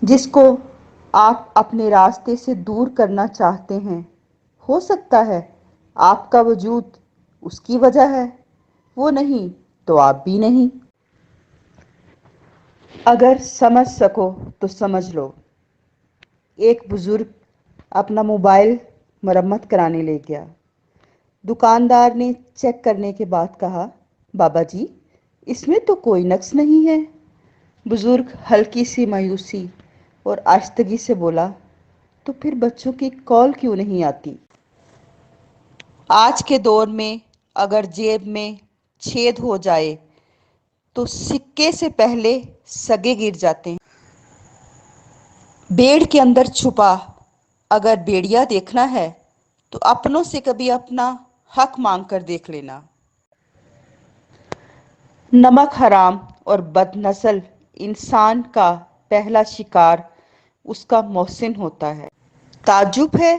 جس کو آپ اپنے راستے سے دور کرنا چاہتے ہیں، ہو سکتا ہے آپ کا وجود اس کی وجہ ہے، وہ نہیں تو آپ بھی نہیں۔ اگر سمجھ سکو تو سمجھ لو۔ ایک بزرگ اپنا موبائل مرمت کرانے لے گیا۔ دکاندار نے چیک کرنے کے بعد کہا، بابا جی، اس میں تو کوئی نقص نہیں ہے۔ بزرگ ہلکی سی مایوسی اور آہستگی سے بولا، تو پھر بچوں کی کال کیوں نہیں آتی؟ آج کے دور میں اگر جیب میں چھید ہو جائے تو سکے سے پہلے سگے گر جاتے ہیں۔ بیڑ کے اندر چھپا اگر بیڑیا دیکھنا ہے تو اپنوں سے کبھی اپنا حق مانگ کر دیکھ لینا۔ نمک حرام اور بد نسل انسان کا پہلا شکار اس کا محسن ہوتا ہے۔ تعجب ہے،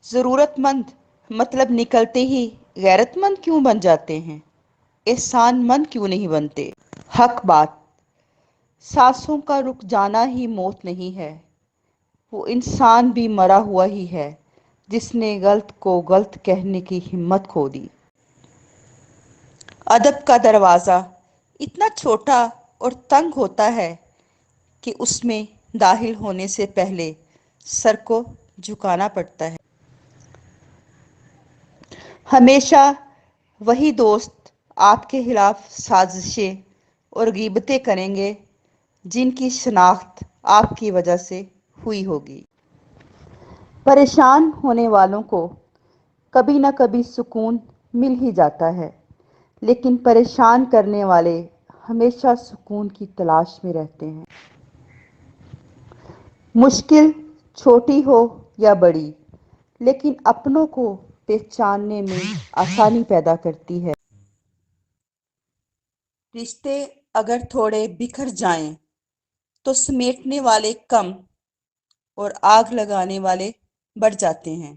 ضرورت مند مطلب نکلتے ہی غیرت مند کیوں بن جاتے ہیں، احسان مند کیوں نہیں بنتے؟ حق بات، سانسوں کا رک جانا ہی موت نہیں ہے، وہ انسان بھی مرا ہوا ہی ہے جس نے غلط کو غلط کہنے کی ہمت کھو دی۔ ادب کا دروازہ اتنا چھوٹا اور تنگ ہوتا ہے کہ اس میں داخل ہونے سے پہلے سر کو جھکانا پڑتا ہے۔ ہمیشہ وہی دوست آپ کے خلاف سازشیں اور غیبتیں کریں گے جن کی شناخت آپ کی وجہ سے ہوئی ہوگی۔ پریشان ہونے والوں کو کبھی نہ کبھی سکون مل ہی جاتا ہے، لیکن پریشان کرنے والے ہمیشہ سکون کی تلاش میں رہتے ہیں۔ مشکل چھوٹی ہو یا بڑی، لیکن اپنوں کو پہچاننے میں آسانی پیدا کرتی ہے۔ رشتے اگر تھوڑے بکھر جائیں تو سمیٹنے والے کم اور آگ لگانے والے بڑھ جاتے ہیں۔